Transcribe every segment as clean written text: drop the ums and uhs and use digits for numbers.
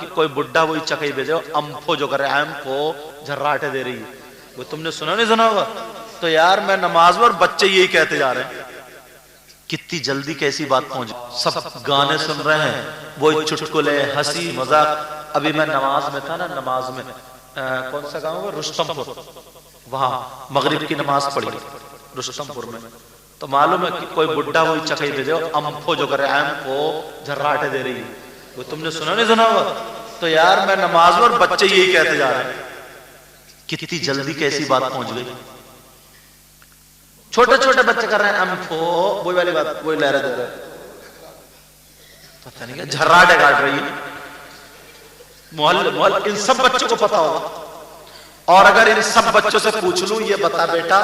कि कोई बुड्ढा वही चकई भेजे अम्फो जो कर रहा है को झर्राटे दे रही है, वो तुमने सुना नहीं सुना होगा। तो यार मैं नमाज में और बच्चे यही कहते जा रहे हैं, कितनी जल्दी कैसी बात पहुंच, सब गाने सुन रहे हैं, वो चुटकुले हंसी मजाक। अभी मैं नमाज में था ना, नमाज में कौन सा गांव है, रुस्तमपुर, वहां मगरिब की नमाज पढ़ी रुस्तमपुर में। तो मालूम है कि कोई बुड्ढा वही चकई भेजे अम्फो जो कर रहा है को झर्राटे दे रही है, वो तुमने सुना नहीं सुना होगा। तो यार मैं नमाज में और बच्चे यही कहते जा रहे हैं, कितनी जल्दी कैसी बात पहुंच गई। छोटे छोटे बच्चे कर रहे हैं अम्फो, वही वाली बात, वही लहरा दे रहे, पता नहीं क्या झर्राटे काट रही है। मोहल्ले इन सब बच्चों को पता होगा। और अगर इन सब बच्चों से पूछ लूं, ये बता बेटा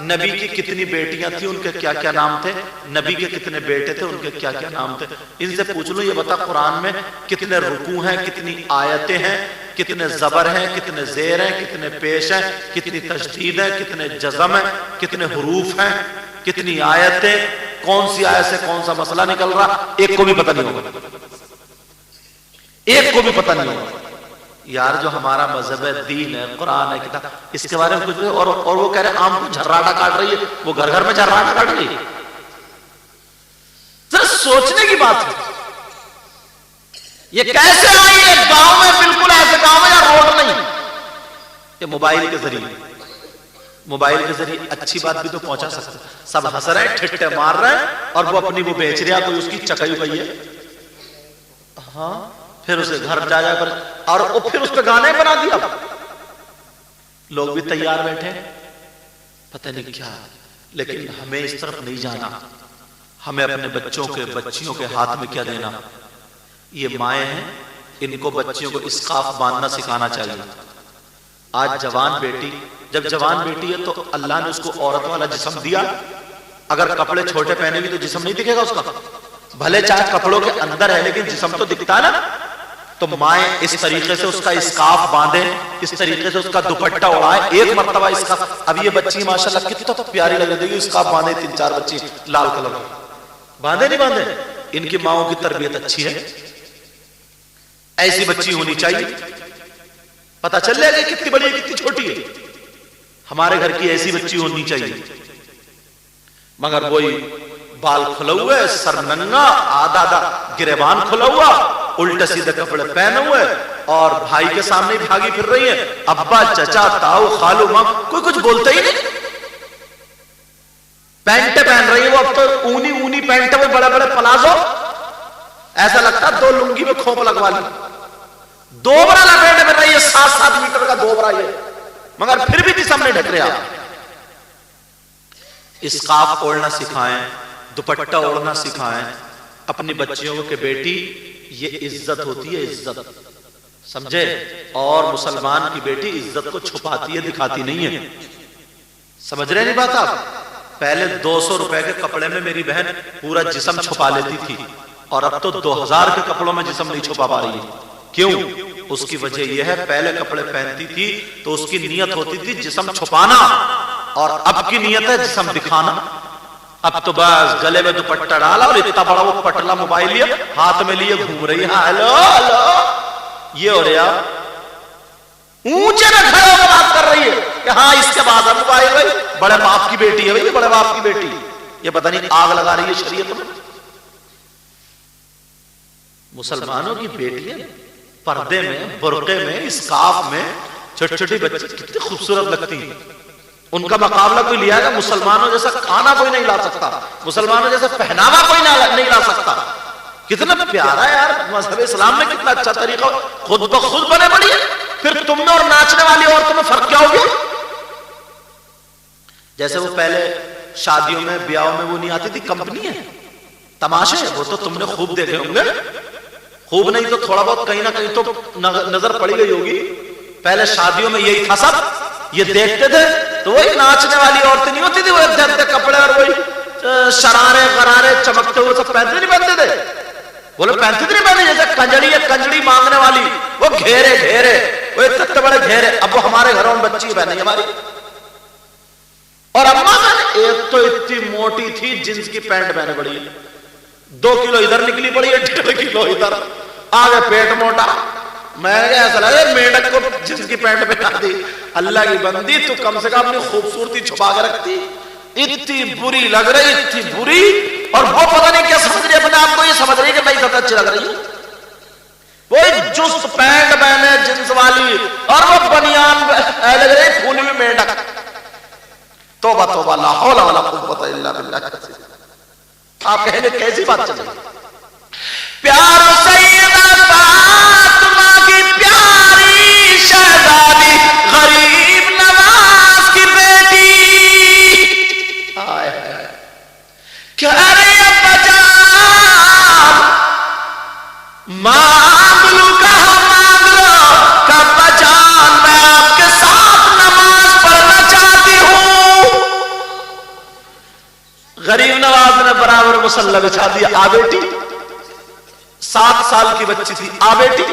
नबी की कितनी बेटियां थी, उनके क्या क्या नाम थे, नबी के कितने बेटे थे, उनके क्या क्या नाम थे, इनसे पूछ लूं ये बता कुरान में कितने रुकू हैं, कितनी आयतें हैं, कितने जबर हैं, कितने जेर हैं, कितने पेश हैं, कितनी तशदीद है, कितने जज़म है, कितने हुरूफ हैं, कितनी आयतें, कौन सी आयत से कौन सा मसला निकल रहा, एक को भी पता नहीं होगा, एक को भी पता नहीं होगा। यार जो हमारा मजहब है, दीन है, कुरान है, किताब, इसके बारे में कुछ भी। और वो कह रहे हैं आम को झर्राटा काट रही है, वो घर घर में झर्राटा काट रही है। तो सोचने की बात है, ये कैसे आई है गांव में, बिल्कुल ऐसे गांव में यार रोड नहीं, ये मोबाइल के जरिए, मोबाइल के जरिए अच्छी बात भी तो पहुंचा सकते। सब हंस रहे हैं, ठिट्ठे मार रहे हैं, और वो अपनी वो बेच रहा, कोई उसकी चकई गई है, हाँ, फिर उसे घर जा कर और फिर उस पर गाने बना दिया। लोग भी तैयार बैठे, पता नहीं क्या। लेकिन हमें इस तरफ नहीं जाना, हमें अपने बच्चों के बच्चियों के हाथ में क्या देना। ये माएँ हैं, इनको बच्चियों को इस्काफ बांधना सिखाना चाहिए। आज जवान बेटी, जब जवान बेटी है तो अल्लाह ने उसको औरत वाला जिस्म दिया। अगर कपड़े छोटे पहनेगी तो जिस्म नहीं दिखेगा उसका, भले चाहे कपड़ों के अंदर है लेकिन जिस्म तो दिखता है ना। तो माए इस तरीके से उसका स्कार्फ बांधे, इस तरीके से उसका दुपट्टा उड़ाए, एक मर्तबा इसका। अब ये बच्ची माशाल्लाह कितना तो प्यारी लग रही है, स्कार्फ बांधे, 3-4 बच्ची लाल कलर बांधे, नहीं बांधे, इनकी माओं की तरबियत अच्छी है, ऐसी बच्ची होनी चाहिए। पता चल जाएगा कितनी बड़ी है कितनी छोटी है, हमारे घर की ऐसी बच्ची होनी चाहिए। मगर वही बाल खुला हुआ है, सर नंगा, आधा आधा गिरेबान खुला हुआ, उल्टे सीधे कपड़े पहने हुए, और भाई के सामने भागी फिर रही है। अब्बा, चचा, ताऊ, खालू, मां, कोई कुछ बोलता ही नहीं। पैंटे पहन रही है वो, अब तो ऊनी ऊनी पैंट में बड़े बड़े पलाजो, ऐसा लगता है 2 लुंगी में खोप लगवा ली। दोबरा लपेट में रही है, 7-7 मीटर का दोबरा ये, मगर फिर भी जिस्म नहीं ढक रहा। स्कार्फ ओढ़ना सिखाएं, दुपट्टा ओढ़ना सिखाएं अपनी बच्चियों के। बेटी ये इज्जत होती है, इज्जत समझे। और मुसलमान की बेटी इज्जत को छुपाती है, दिखाती नहीं है। समझ रहे नहीं बात आप। पहले 200 रुपए के कपड़े में मेरी बहन पूरा जिस्म छुपा लेती थी, और अब तो 2000 के कपड़ों में जिस्म नहीं छुपा पा रही है। क्यों? उसकी वजह यह है, पहले कपड़े पहनती थी तो उसकी नियत होती थी जिस्म छुपाना, और अब की नियत है जिस्म दिखाना। अब तो बस गले में दुपट्टा डाला और इतना बड़ा वो पटला मोबाइल लिया, हाथ में लिए घूम रही है, हेलो हेलो ये हो रहा, ऊंचे में खड़े होकर बात कर रही है कि हाँ इसके बाद मोबाइल, भाई बड़े बाप की बेटी है, भाई बड़े बाप की बेटी, ये पता नहीं आग लगा रही है शरीयत में। मुसलमानों की बेटियां पर्दे में, बुर्के में, स्कार्फ में, छोटी छोटी बच्ची कितनी खूबसूरत लगती है। उनका मुकाबला कोई लिया है? मुसलमानों जैसा खाना कोई नहीं ला सकता, मुसलमानों जैसा पहनावा कोई नहीं ला सकता। कितना प्यारा यार मज़हब इस्लाम में, कितना अच्छा तरीका, खुद ब खुद बने पड़ी है। फिर तुम में और नाचने वाली औरतों में फर्क क्या हो गया? जैसे वो पहले शादियों में, ब्याहों में वो नहीं आती थी कंपनी है, तमाशे, वो तो तुमने खूब देखे होंगे, खूब नहीं तो थोड़ा बहुत कहीं ना कहीं तो नजर पड़ी गई होगी। पहले शादियों में यही था, सब ये देखते थे। तो वही नाचने वाली औरतें नहीं होती थी, वो इतने कपड़े और वही शरारे गरारे चमकते हुए सब पहनते नहीं, पहनते थे, बोले पहनते नहीं पहने। जैसे कंजड़ी है, कंजड़ी मांगने वाली, वो घेरे घेरे, वो इतने बड़े घेरे। अब वो हमारे घरों में बच्ची बहनी हमारी, और अम्मा मैंने एक तो इतनी मोटी थी, जींस की पैंट पहने पड़ी है, 2 किलो इधर निकली पड़ी है, 1.5 किलो इधर, आगे पेट मोटा, میں نے ایسا لگا میڈک کو جس کی پینٹ پہنا دی. اللہ کی بندی تو کم سے کم اپنی خوبصورتی چھپا کے رکھتی. اتنی بری لگ رہی, اتنی بری, اور وہ پتہ نہیں کیا سمجھ رہی اپنے آپ کو, یہ سمجھ رہی کہ میں زیادہ اچھی لگ رہی ہوں. وہی جست پینٹ پہنے جنس والی اور وہ بنیان لگ رہی پھول میں میڈک. توبہ توبہ لا حول ولا قوت الا باللہ. آپ کہیں گے کیسی بات چل رہی؟ پیارو سیدہ فاطمہ کی پیاری شہزادی غریب نواز کی بیٹی کہہ رہی ہے بجان مانگ لو کہاں مانگ لو کہ بجان میں آپ کے ساتھ نماز پڑھنا چاہتی ہوں. غریب نواز نے برابر مصلی بچھا دیا. آ بیٹی, 7 سال کی بچی تھی, آ بیٹی.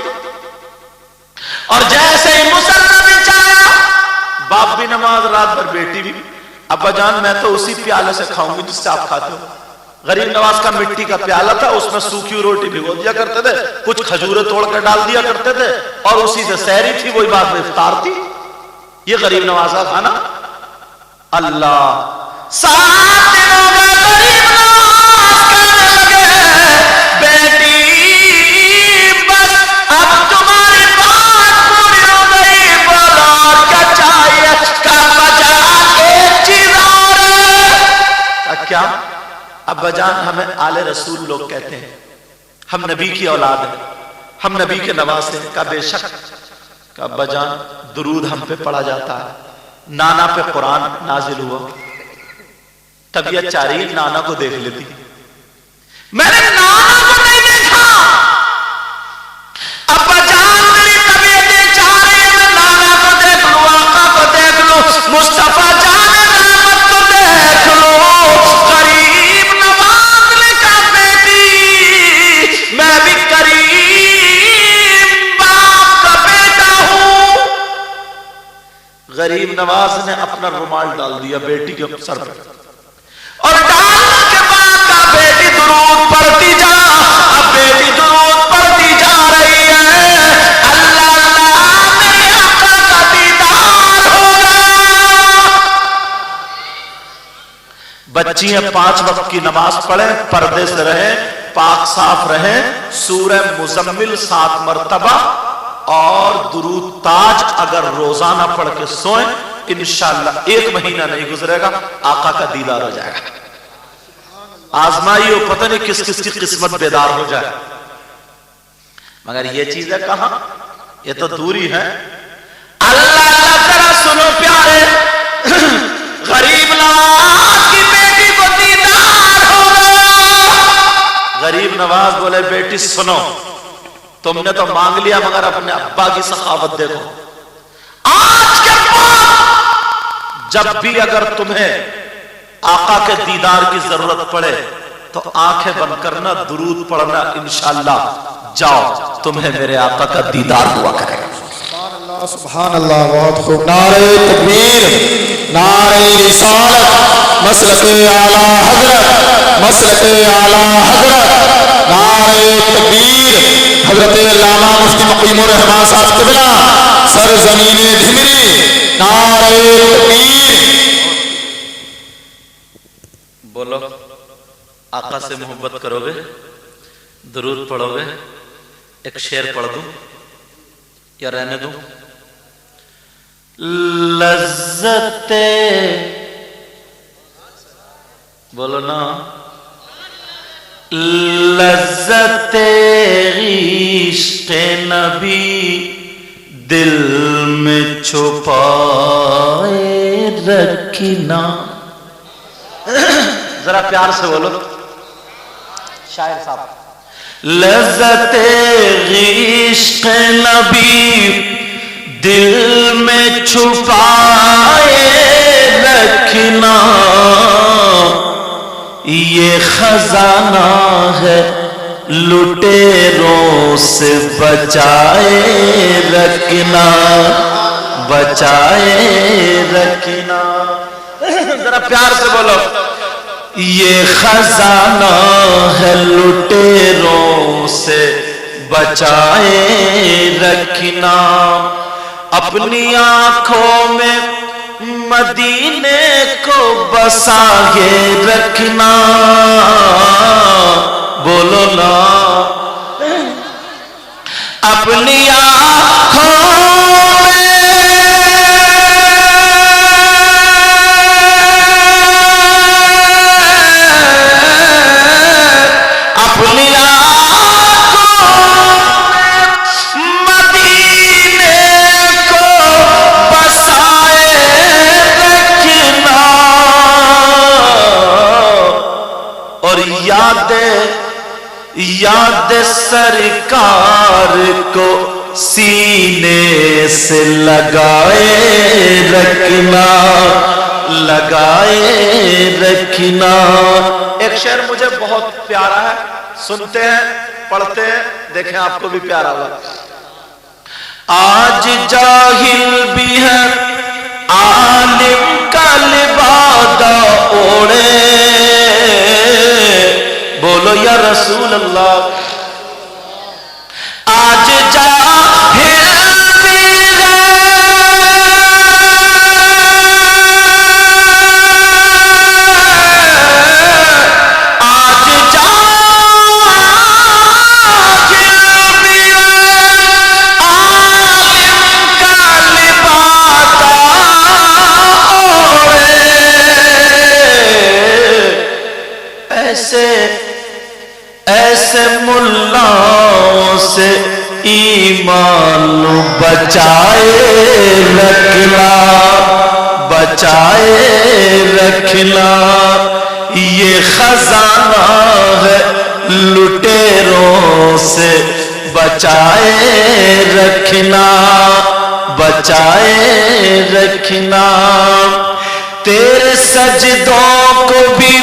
اور جیسے ہی مصلی بچھایا, باپ بھی نماز رات بھر, بیٹی بھی. ابا جان میں تو اسی پیالے سے کھاؤں گی جس سے آپ کھاتے ہو. غریب نواز کا مٹی کا پیالہ تھا, اس میں سوکھی روٹی بھگو دیا کرتے تھے, کچھ کھجوریں توڑ کر ڈال دیا کرتے تھے, اور اسی سے سحری تھی, وہی بعد میں افطار تھی. یہ غریب نواز کا کھانا. اللہ 7 دنوں میں غریب نواز کہنے لگے بیٹی بس اب تمہاری بات پوری ہو گئی, بولو اور کیا چاہیے. کا بجان ایک چیز اور ہے. کیا؟ ابا جان ہمیں آل رسول لوگ کہتے ہیں, ہم نبی کی اولاد ہیں, ہم نبی کے نواز ہیں. کا بے شک. کا ابا جان درود ہم پہ پڑھا جاتا ہے, نانا پہ قرآن نازل ہوا. طبیعت چاہ رہی نانا کو دیکھ لیتی. میں نے نانا کو نہیں دیکھا. ابا جان میری طبیعت چاہ رہی ہے میں نانا کو دیکھ لوں, آقا کو دیکھ لوں, مصطفیٰ جان رحمت کو دیکھ لوں. غریب نواز نے کہا بیٹی میں بھی کریم باپ کا بیٹا ہوں. غریب نواز نے اپنا رومال ڈال دیا بیٹی کے سر پر, اور ڈالنے کے بعد کہا بیٹی درود پڑھتی جا. اب بیٹی درود پڑھتی جا رہی ہے. اللہ اللہ میرے آقا کا دیدار ہوگا. بچیاں 5 وقت کی نماز پڑھیں, پردے سے رہیں, پاک صاف رہیں, سورہ مزمل 7 مرتبہ اور درود تاج اگر روزانہ پڑھ کے سوئیں, انشاءاللہ 1 مہینہ نہیں گزرے گا آقا کا دیدار ہو جائے گا. آزمائی ہو, پتہ نہیں کس کس کی قسمت بیدار ہو جائے. مگر یہ چیزیں کہاں, یہ تو دوری ہے. اللہ اللہ ذرا سنو پیارے, غریب نواز کی بیٹی کو دیدار ہوگا. غریب نواز بولے بیٹی سنو, تم نے تو مانگ لیا مگر اپنے ابا کی سخاوت دیکھو. آج کے بعد جب بھی اگر تمہیں آقا کے دیدار کی ضرورت پڑے تو آنکھیں بند کرنا, درود پڑھنا, انشاءاللہ جاؤ تمہیں میرے آقا کا دیدار ہوا کرے گا. سبحان اللہ سبحان اللہ. بہت خوب. نعرہ تکبیر, نعرہ رسالت, مسلک اعلی حضرت, مسلک اعلی حضرت. نعرہ تکبیر. حضرت علامہ مفتی مقیم الرحمان صاحب قبلہ سرزمین دھمری. نعرہ تکبیر. بولو آقا سے محبت کرو گے, درود پڑھو گے. ایک شعر پڑھ دوں یا رہنے دوں؟ لذت بولو نا, لذت عشق نبی دل میں چھپائے رکھنا. ذرا پیار سے بولو شاعر صاحب. لذت عشق نبی دل میں چھپائے رکھنا, یہ خزانہ ہے لٹیروں سے بچائے رکھنا, بچائے رکھنا. ذرا پیار سے بولو. یہ خزانہ ہے لٹیروں سے बचाए रखना, अपनी आंखों में मदीने को बसाए रखना। बोलो ना, अपनी आंखों याद सरकार को सीने से लगाए रखना, लगाए रखना। एक शेर मुझे बहुत प्यारा है, सुनते हैं, पढ़ते हैं, देखें आपको भी प्यारा होगा। आज जाहिल भी है आलिम का लिबादा ओढ़े, बोलो या रसूल अल्लाह। आज जाहिल भी है, आज जाहिल भी है आलिम का लिबादा ओढ़े, ऐसे ऐसे मुल्लाओं से ईमान बचाए रखना, बचाए रखना। ये खजाना है लुटेरों से बचाए रखना, बचाए रखना। तेरे सजदों को भी